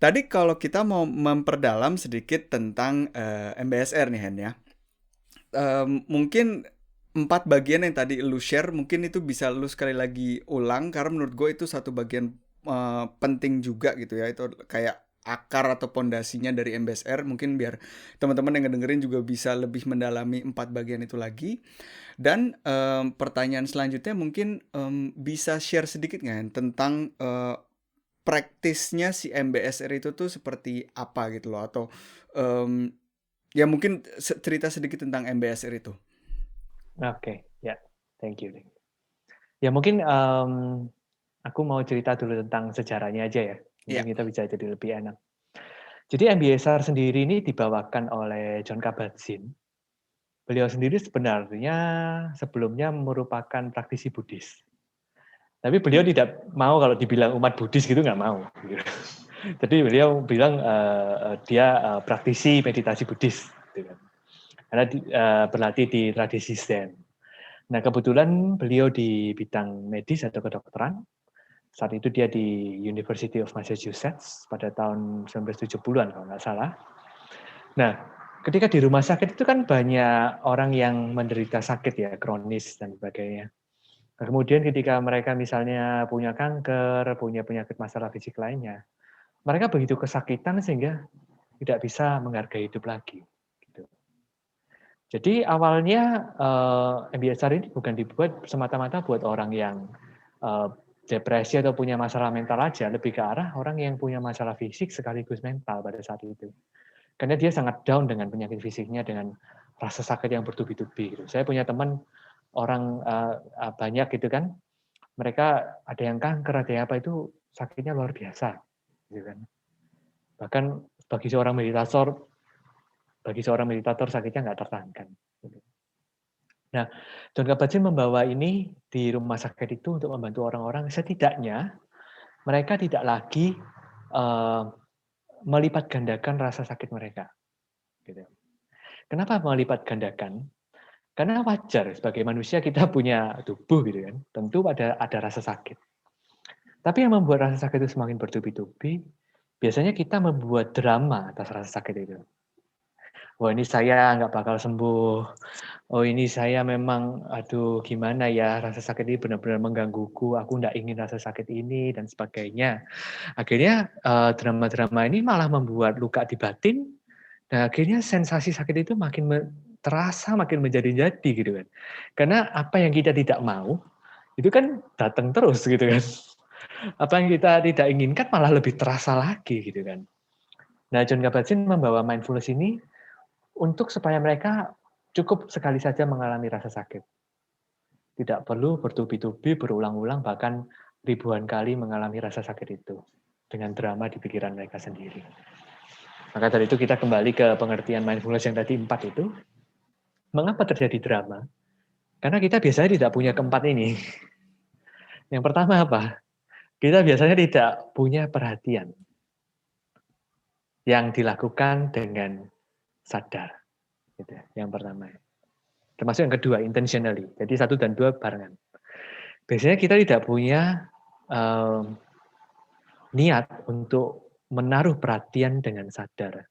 tadi kalau kita mau memperdalam sedikit tentang MBSR nih Hen ya. Mungkin 4 bagian yang tadi lu share mungkin itu bisa lu sekali lagi ulang karena menurut gue itu satu bagian penting juga gitu ya. Itu kayak akar atau pondasinya dari MBSR mungkin biar teman-teman yang ngedengerin juga bisa lebih mendalami 4 bagian itu lagi. Dan pertanyaan selanjutnya mungkin bisa share sedikit nggak Hen, tentang praktisnya si MBSR itu tuh seperti apa gitu loh atau em, ya mungkin cerita sedikit tentang MBSR itu. Oke, ya, thank you. Ya mungkin aku mau cerita dulu tentang sejarahnya aja ya. Iya. Mungkin kita bisa jadi lebih enak. Jadi MBSR sendiri ini dibawakan oleh John Kabat-Zinn. Beliau sendiri sebenarnya sebelumnya merupakan praktisi Buddhis. Tapi beliau tidak mau kalau dibilang umat Buddhis gitu, nggak mau. Jadi beliau bilang dia praktisi meditasi Buddhis. Gitu kan. Karena berlatih di tradisi Zen. Nah kebetulan beliau di bidang medis atau kedokteran. Saat itu dia di University of Massachusetts pada tahun 1970-an kalau nggak salah. Nah, ketika di rumah sakit itu kan banyak orang yang menderita sakit ya, kronis dan sebagainya. Nah, kemudian ketika mereka misalnya punya kanker, punya penyakit masalah fisik lainnya, mereka begitu kesakitan sehingga tidak bisa menghargai hidup lagi. Gitu. Jadi awalnya MBSR ini bukan dibuat semata-mata buat orang yang depresi atau punya masalah mental aja, lebih ke arah orang yang punya masalah fisik sekaligus mental pada saat itu. Karena dia sangat down dengan penyakit fisiknya, dengan rasa sakit yang bertubi-tubi. Gitu. Saya punya teman orang banyak gitu kan, mereka ada yang kanker, ada yang apa itu sakitnya luar biasa, gitu kan. Bahkan bagi seorang meditator sakitnya nggak tertahankan. Gitu. Nah, John Kabat-Zinn membawa ini di rumah sakit itu untuk membantu orang-orang setidaknya mereka tidak lagi uh, melipat gandakan rasa sakit mereka. Gitu. Kenapa melipat gandakan? Karena wajar sebagai manusia kita punya tubuh gitu kan, tentu ada rasa sakit. Tapi yang membuat rasa sakit itu semakin bertubi-tubi, biasanya kita membuat drama atas rasa sakit itu. Wah ini saya nggak bakal sembuh. Oh ini saya memang, aduh gimana ya, rasa sakit ini benar-benar menggangguku. Aku nggak ingin rasa sakit ini dan sebagainya. Akhirnya drama-drama ini malah membuat luka di batin. Dan akhirnya sensasi sakit itu makin terasa, makin menjadi-jadi gitu kan. Karena apa yang kita tidak mau itu kan datang terus gitu kan. Apa yang kita tidak inginkan malah lebih terasa lagi gitu kan. Nah, John Kabat-Zinn membawa mindfulness ini untuk supaya mereka cukup sekali saja mengalami rasa sakit. Tidak perlu bertubi-tubi, berulang-ulang, bahkan ribuan kali mengalami rasa sakit itu dengan drama di pikiran mereka sendiri. Maka dari itu kita kembali ke pengertian mindfulness yang tadi 4 itu. Mengapa terjadi drama? Karena kita biasanya tidak punya keempat ini. Yang pertama apa? Kita biasanya tidak punya perhatian yang dilakukan dengan sadar. Gitu. Yang pertama. Termasuk yang kedua, intentionally. Jadi 1 dan 2 barengan. Biasanya kita tidak punya niat untuk menaruh perhatian dengan sadar.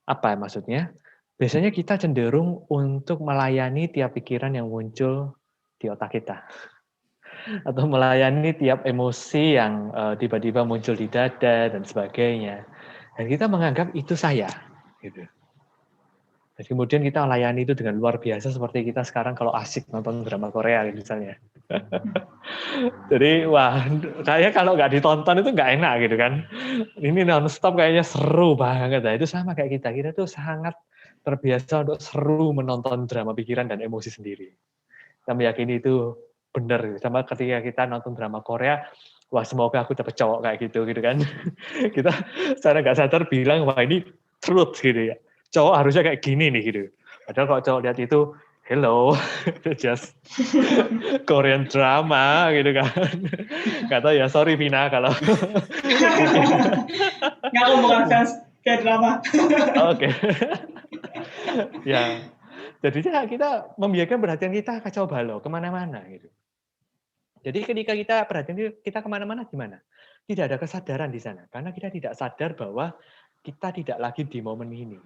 Apa maksudnya? Biasanya kita cenderung untuk melayani tiap pikiran yang muncul di otak kita. Atau melayani tiap emosi yang tiba-tiba muncul di dada dan sebagainya. Dan kita menganggap itu saya. Gitu. Dan kemudian kita layani itu dengan luar biasa seperti kita sekarang kalau asik nonton drama Korea misalnya. Jadi wah, kayaknya kalau nggak ditonton itu nggak enak gitu kan. Ini nonstop kayaknya seru banget. Nah, itu sama kayak kita. Kita tuh sangat terbiasa untuk seru menonton drama pikiran dan emosi sendiri. Kita meyakini itu benar. Sama ketika kita nonton drama Korea, wah semoga aku dapat cowok kayak gitu kan. Kita secara nggak sadar bilang, wah ini truth gitu ya. Cowok harusnya kayak gini nih gitu. Padahal kalau cowok lihat itu, hello, just Korean drama gitu kan. Gak tahu ya, sorry Vina kalau mungkin. Nggak, aku bukan fans kayak drama. Oke. Ya, jadinya kita membiarkan perhatian kita kacau balau kemana-mana gitu. Jadi ketika kita perhatian kita kemana-mana gimana? tidak ada kesadaran di sana. Karena kita tidak sadar bahwa kita tidak lagi di momen ini.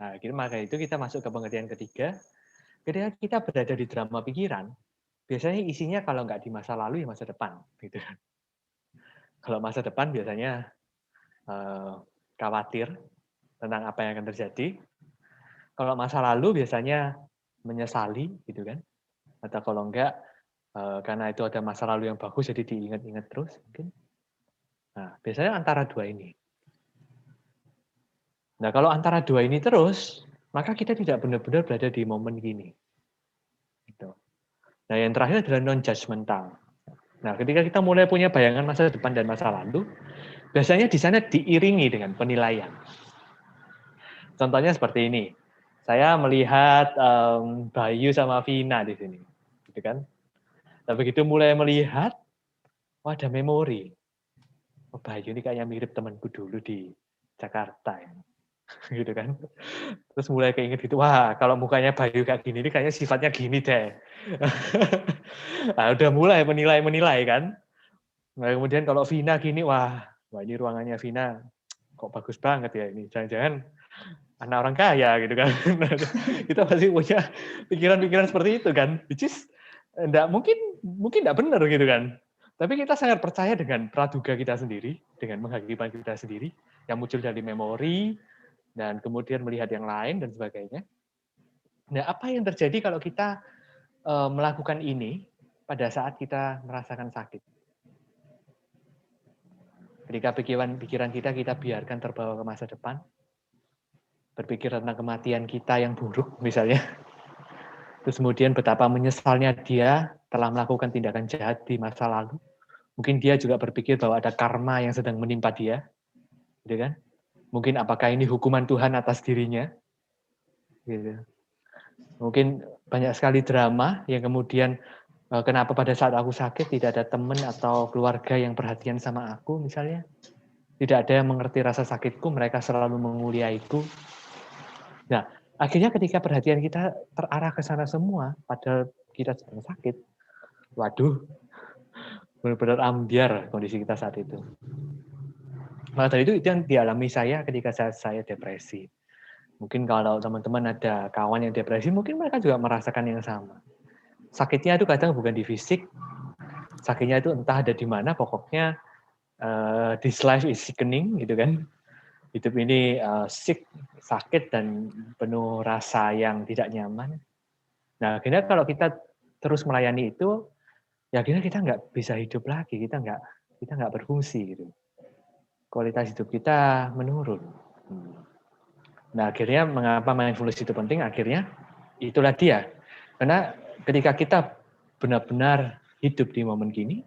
Nah, maka itu kita masuk ke pengertian ketiga. Ketika kita berada di drama pikiran, biasanya isinya kalau nggak di masa lalu ya masa depan. Gitu. Kalau masa depan biasanya khawatir tentang apa yang akan terjadi. Kalau masa lalu biasanya menyesali, gitu kan? Atau kalau enggak, karena itu ada masa lalu yang bagus, jadi diingat-ingat terus, mungkin. Nah, biasanya antara dua ini. Nah, kalau antara dua ini terus, maka kita tidak benar-benar berada di momen gini. Gitu. Nah, yang terakhir adalah non-judgmental. Nah, ketika kita mulai punya bayangan masa depan dan masa lalu, biasanya di sana diiringi dengan penilaian. Contohnya seperti ini. Saya melihat Bayu sama Vina di sini, gitu kan? Nah, begitu mulai melihat, wah ada memori. Oh, Bayu ini kayaknya mirip temanku dulu di Jakarta, ya. Gitu kan? Terus mulai keinget gitu, wah kalau mukanya Bayu kayak gini, ini kayaknya sifatnya gini deh. Nah, udah mulai menilai kan? Nah, kemudian kalau Vina gini, wah ini ruangannya Vina kok bagus banget ya ini. Jangan-jangan anak orang kaya gitu kan. Kita pasti punya pikiran-pikiran seperti itu kan. Which is mungkin enggak benar gitu kan. Tapi kita sangat percaya dengan praduga kita sendiri, dengan menghakikan kita sendiri yang muncul dari memori dan kemudian melihat yang lain dan sebagainya. Nah, apa yang terjadi kalau kita melakukan ini pada saat kita merasakan sakit? Ketika pikiran kita biarkan terbawa ke masa depan, berpikir tentang kematian kita yang buruk misalnya, terus kemudian betapa menyesalnya dia telah melakukan tindakan jahat di masa lalu. Mungkin dia juga berpikir bahwa ada karma yang sedang menimpa dia, gitu kan? Mungkin apakah ini hukuman Tuhan atas dirinya, gitu. Mungkin banyak sekali drama yang kemudian kenapa pada saat aku sakit tidak ada teman atau keluarga yang perhatian sama aku misalnya. Tidak ada yang mengerti rasa sakitku, mereka selalu menguliaiku. Nah, akhirnya ketika perhatian kita terarah ke sana semua, padahal kita sedang sakit, waduh, benar-benar ambiar kondisi kita saat itu. Maka dari itu yang dialami saya ketika saya depresi. Mungkin kalau teman-teman ada kawan yang depresi, mungkin mereka juga merasakan yang sama. Sakitnya itu kadang bukan di fisik, sakitnya itu entah ada di mana, pokoknya this life is sickening, gitu kan. Hidup ini sick, sakit, dan penuh rasa yang tidak nyaman. Nah, akhirnya kalau kita terus melayani itu, ya akhirnya kita nggak bisa hidup lagi, kita nggak berfungsi, gitu. Kualitas hidup kita menurun. Nah, akhirnya mengapa mindfulness itu penting? Akhirnya itulah dia. Karena ketika kita benar-benar hidup di momen gini,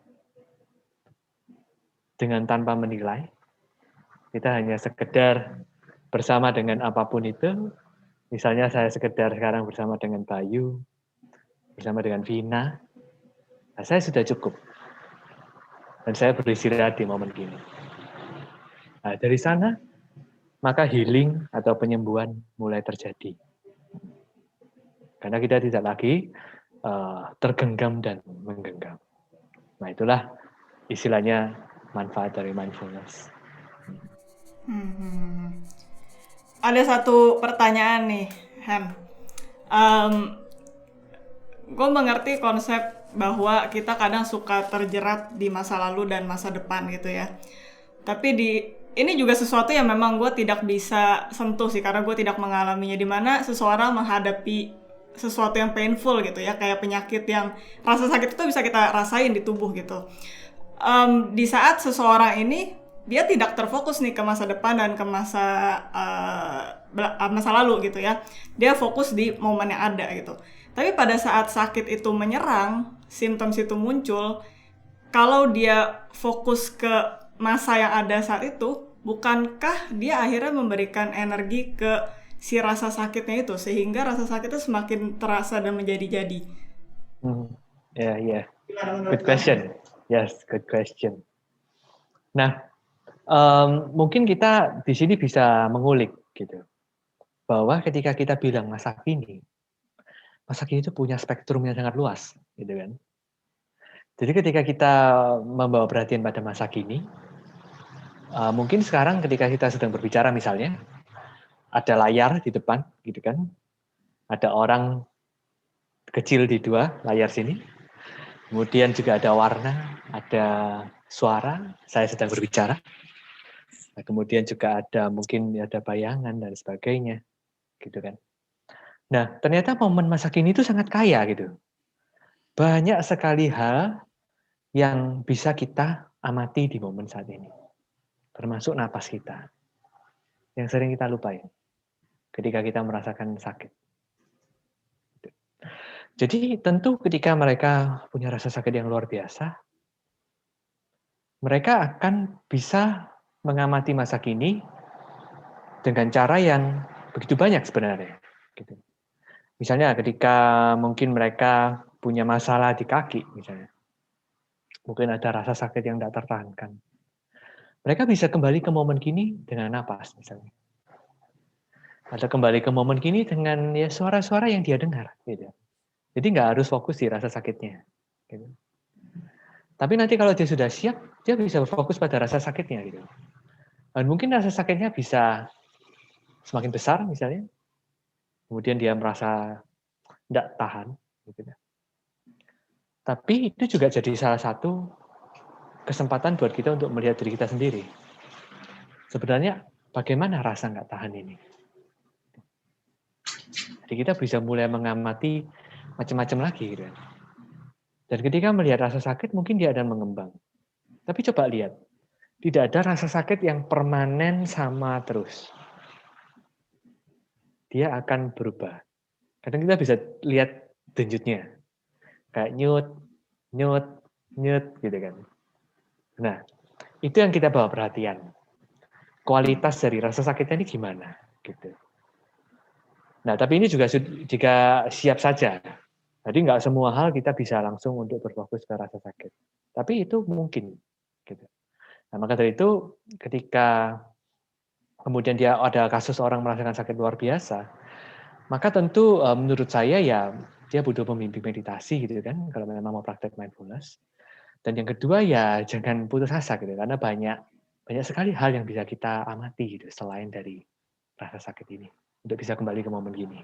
dengan tanpa menilai, kita hanya sekedar bersama dengan apapun itu. Misalnya saya sekedar sekarang bersama dengan Bayu, bersama dengan Vina, nah saya sudah cukup. Dan saya beristirahat di momen gini. Nah, dari sana, maka healing atau penyembuhan mulai terjadi. Karena kita tidak lagi tergenggam dan menggenggam. Nah, itulah istilahnya manfaat dari mindfulness. Ada satu pertanyaan nih, Han. Gue mengerti konsep bahwa kita kadang suka terjerat di masa lalu dan masa depan gitu ya. Tapi ini juga sesuatu yang memang gue tidak bisa sentuh sih, karena gue tidak mengalaminya, dimana seseorang menghadapi sesuatu yang painful gitu ya, kayak penyakit yang rasa sakit itu bisa kita rasain di tubuh gitu. Di saat seseorang ini dia tidak terfokus nih ke masa depan dan ke masa lalu gitu ya, dia fokus di momen yang ada gitu. Tapi pada saat sakit itu menyerang, simptom itu muncul, kalau dia fokus ke masa yang ada saat itu, bukankah dia akhirnya memberikan energi ke si rasa sakitnya itu, sehingga rasa sakit itu semakin terasa dan menjadi-jadi? Yeah. Good question. Yes, good question. Nah, mungkin kita di sini bisa mengulik gitu, bahwa ketika kita bilang masa kini itu punya spektrum yang sangat luas, gitu kan. Jadi ketika kita membawa perhatian pada masa kini, Mungkin sekarang ketika kita sedang berbicara misalnya, ada layar di depan, gitu kan? Ada orang kecil di dua layar sini. Kemudian juga ada warna, ada suara, saya sedang berbicara. Nah, kemudian juga ada mungkin ada bayangan dan sebagainya, gitu kan? Nah, ternyata momen masa kini itu sangat kaya gitu. Banyak sekali hal yang bisa kita amati di momen saat ini. Termasuk napas kita. Yang sering kita lupain ketika kita merasakan sakit. Jadi tentu ketika mereka punya rasa sakit yang luar biasa, mereka akan bisa mengamati masa kini dengan cara yang begitu banyak sebenarnya. Gitu. Misalnya ketika mungkin mereka punya masalah di kaki, misalnya, mungkin ada rasa sakit yang tidak tertahankan. Mereka bisa kembali ke momen kini dengan napas, misalnya. Atau kembali ke momen kini dengan ya suara-suara yang dia dengar. Gitu. Jadi nggak harus fokus di rasa sakitnya. Gitu. Tapi nanti kalau dia sudah siap, dia bisa berfokus pada rasa sakitnya. Gitu. Dan mungkin rasa sakitnya bisa semakin besar misalnya. Kemudian dia merasa tidak tahan. Gitu. Tapi itu juga jadi salah satu kesempatan buat kita untuk melihat diri kita sendiri. Sebenarnya bagaimana rasa nggak tahan ini? Jadi kita bisa mulai mengamati macam-macam lagi. Gitu. Dan ketika melihat rasa sakit, mungkin dia akan mengembang. Tapi coba lihat, tidak ada rasa sakit yang permanen sama terus. Dia akan berubah. Kadang kita bisa lihat denyutnya. Kayak nyut, nyut, nyut, gitu kan. Nah, itu yang kita bawa perhatian. Kualitas dari rasa sakitnya ini gimana? Gitu. Nah, tapi ini juga jika siap saja. Jadi nggak semua hal kita bisa langsung untuk berfokus ke rasa sakit. Tapi itu mungkin. Gitu. Nah, maka dari itu ketika kemudian dia ada kasus orang merasakan sakit luar biasa, maka tentu menurut saya ya dia butuh pembimbing meditasi gitu kan, kalau memang mau praktek mindfulness. Dan yang kedua ya jangan putus asa gitu, karena banyak sekali hal yang bisa kita amati gitu selain dari rasa sakit ini untuk bisa kembali ke momen gini.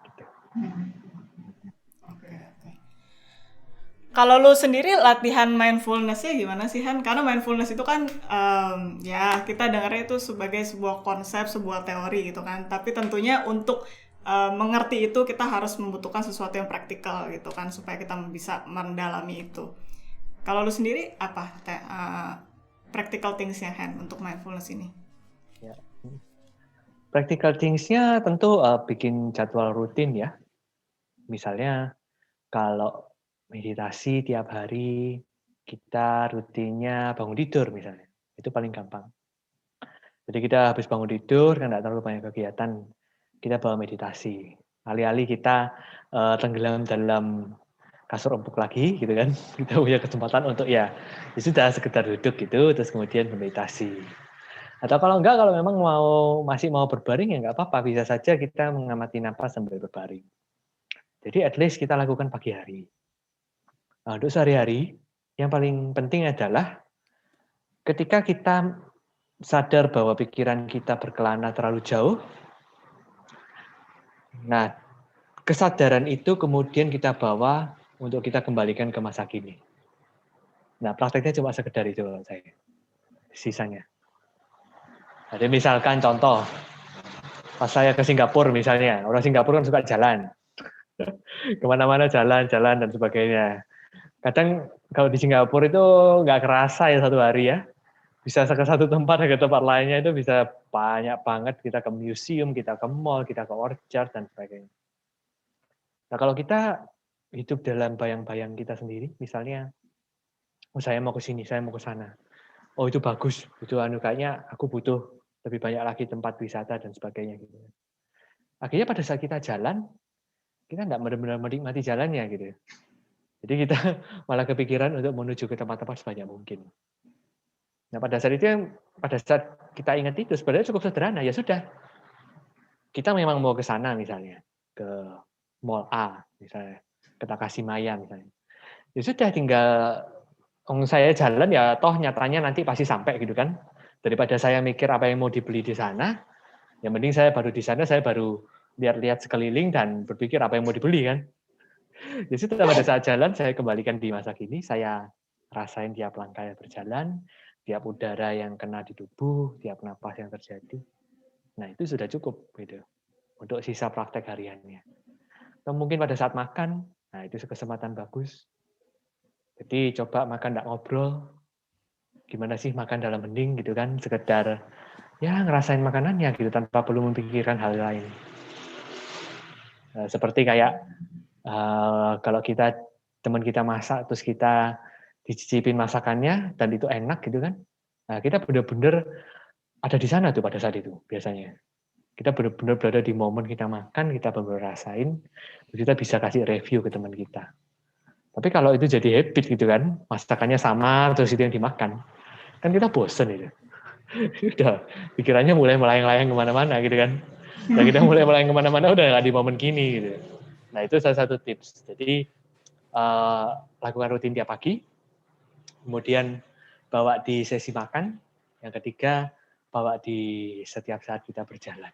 Gitu. Oke. Kalau lu sendiri latihan mindfulness-nya gimana sih, Han? Karena mindfulness itu kan ya kita dengarnya itu sebagai sebuah konsep, sebuah teori gitu kan. Tapi tentunya untuk mengerti itu kita harus membutuhkan sesuatu yang praktikal gitu kan, supaya kita bisa mendalami itu. Kalau lu sendiri apa practical things-nya, Han, untuk mindfulness ini? Ya. Practical things-nya tentu bikin jadwal rutin ya. Misalnya kalau meditasi tiap hari, kita rutinnya bangun tidur misalnya. Itu paling gampang. Jadi kita habis bangun tidur, kan tidak terlalu banyak kegiatan, kita bawa meditasi. Alih-alih kita tenggelam dalam kasur empuk lagi, gitu kan. Kita punya kesempatan untuk ya sudah sekedar duduk gitu, terus kemudian meditasi. Atau kalau enggak, kalau memang masih mau berbaring ya nggak apa-apa, bisa saja kita mengamati napas sambil berbaring. Jadi at least kita lakukan pagi hari. Nah, untuk sehari-hari, yang paling penting adalah ketika kita sadar bahwa pikiran kita berkelana terlalu jauh, nah kesadaran itu kemudian kita bawa untuk kita kembalikan ke masa kini. Nah prakteknya cuma sekedar itu kalau saya, sisanya. Jadi misalkan contoh, pas saya ke Singapura misalnya, orang Singapura kan suka jalan, kemana-mana jalan dan sebagainya. Kadang kalau di Singapura itu nggak kerasa ya satu hari ya. Bisa ke satu tempat ke tempat lainnya itu bisa banyak banget. Kita ke museum, kita ke mall, kita ke orchard dan sebagainya. Nah kalau kita hidup dalam bayang-bayang kita sendiri, misalnya, oh saya mau ke sini, saya mau ke sana. Oh itu bagus, itu kayaknya aku butuh lebih banyak lagi tempat wisata dan sebagainya gitu. Akhirnya pada saat kita jalan, kita nggak benar-benar menikmati jalannya gitu. Jadi kita malah kepikiran untuk menuju ke tempat-tempat sebanyak mungkin. Nah pada saat itu, pada saat kita ingat itu sebenarnya cukup sederhana. Ya sudah, kita memang mau ke sana misalnya, ke Mall A misalnya, ke Takashimaya misalnya. Ya sudah tinggal saya jalan ya toh nyatanya nanti pasti sampai gitu kan. Daripada saya mikir apa yang mau dibeli di sana, yang penting saya baru di sana, saya baru lihat-lihat sekeliling dan berpikir apa yang mau dibeli kan. Jadi setelah pada saat jalan, saya kembalikan di masa kini, saya rasain tiap langkah yang berjalan, tiap udara yang kena di tubuh, tiap napas yang terjadi. Nah itu sudah cukup gitu untuk sisa praktek hariannya. Atau mungkin pada saat makan, nah itu kesempatan bagus. Jadi coba makan tidak ngobrol, gimana sih makan dalam hening gitu kan, sekedar ya ngerasain makanannya gitu tanpa perlu memikirkan hal lain. Seperti kayak kalau kita teman kita masak terus kita dicicipin masakannya dan itu enak gitu kan, nah kita benar-benar ada di sana tuh pada saat itu biasanya. Kita benar-benar berada di momen kita makan, kita benar-benar rasain, terus kita bisa kasih review ke teman kita. Tapi kalau itu jadi habit gitu kan, masakannya sama terus itu yang dimakan, kan kita bosen itu. Udah pikirannya mulai melayang-layang kemana-mana gitu kan. Nah kita mulai melayang kemana-mana udah nggak di momen kini gitu. Nah itu salah satu tips. Jadi lakukan rutin tiap pagi, kemudian bawa di sesi makan, yang ketiga bawa di setiap saat kita berjalan.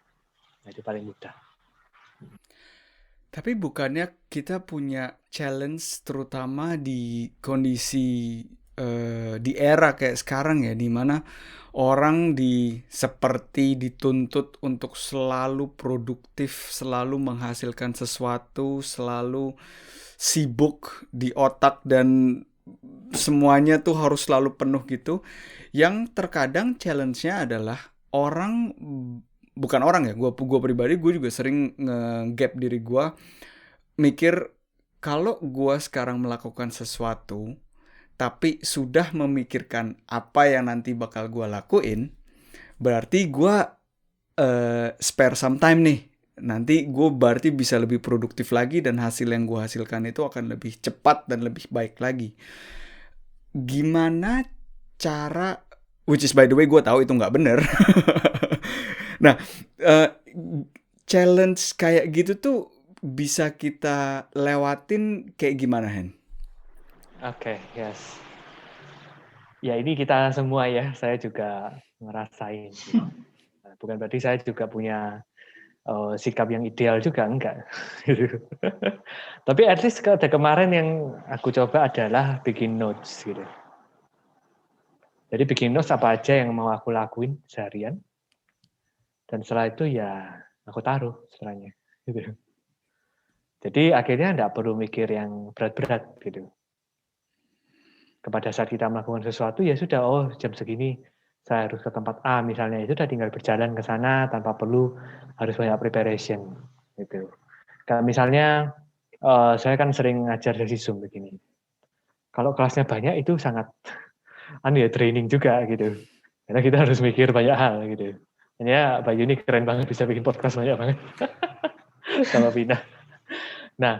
Nah itu paling mudah. Tapi bukannya kita punya challenge terutama di kondisi di era kayak sekarang ya, di mana orang seperti dituntut untuk selalu produktif, selalu menghasilkan sesuatu, selalu sibuk di otak dan semuanya tuh harus selalu penuh gitu. Yang terkadang challenge-nya adalah bukan orang ya, gue pribadi gue juga sering nge-gap diri gue mikir kalau gue sekarang melakukan sesuatu tapi sudah memikirkan apa yang nanti bakal gue lakuin, berarti gue spare some time nih. Nanti gue berarti bisa lebih produktif lagi dan hasil yang gue hasilkan itu akan lebih cepat dan lebih baik lagi. Gimana cara, which is by the way gue tahu itu nggak bener. Nah, challenge kayak gitu tuh bisa kita lewatin kayak gimana, Hen? Oke, yes. Ya ini kita semua ya, saya juga ngerasain. Bukan berarti saya juga punya sikap yang ideal juga, enggak. Tapi at least kemarin yang aku coba adalah bikin notes gitu. Jadi bikin notes apa aja yang mau aku lakuin seharian. Dan setelah itu ya aku taruh setelahnya. Gitu. Jadi akhirnya enggak perlu mikir yang berat-berat gitu. Kepada saat kita melakukan sesuatu ya sudah, oh jam segini saya harus ke tempat A misalnya, itu udah tinggal berjalan ke sana tanpa perlu harus banyak preparation gitu. Kayak misalnya saya kan sering ngajar sesi Zoom begini. Kalau kelasnya banyak itu sangat training juga gitu. Karena kita harus mikir banyak hal gitu. Hanya Mbak Yuni keren banget bisa bikin podcast banyak banget. Sama Pina. Nah,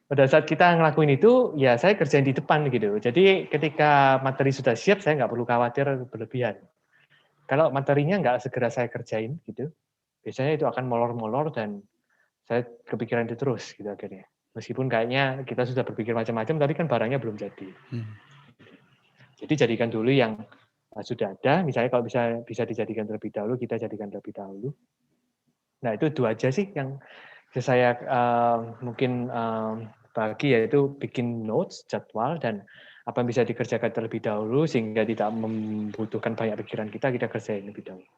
pada saat kita ngelakuin itu, ya saya kerjain di depan gitu. Jadi ketika materi sudah siap, saya nggak perlu khawatir berlebihan. Kalau materinya nggak segera saya kerjain gitu, biasanya itu akan molor-molor dan saya kepikiran itu terus gitu akhirnya. Meskipun kayaknya kita sudah berpikir macam-macam, tapi kan barangnya belum jadi. Jadi jadikan dulu yang sudah ada, misalnya kalau bisa dijadikan terlebih dahulu, kita jadikan terlebih dahulu. Nah itu 2 aja sih yang saya mungkin bagi, yaitu bikin notes, jadwal, dan apa yang bisa dikerjakan terlebih dahulu sehingga tidak membutuhkan banyak pikiran kita kerjain lebih dahulu.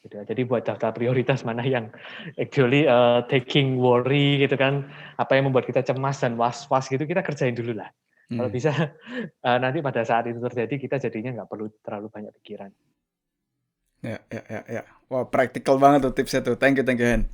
Gitu. Jadi buat daftar prioritas mana yang actually taking worry gitu kan, apa yang membuat kita cemas dan was-was gitu, kita kerjain dulu lah. Kalau bisa nanti pada saat itu terjadi kita jadinya nggak perlu terlalu banyak pikiran. Ya. Wah, praktikal banget tuh tipsnya tuh. Thank you, Hen.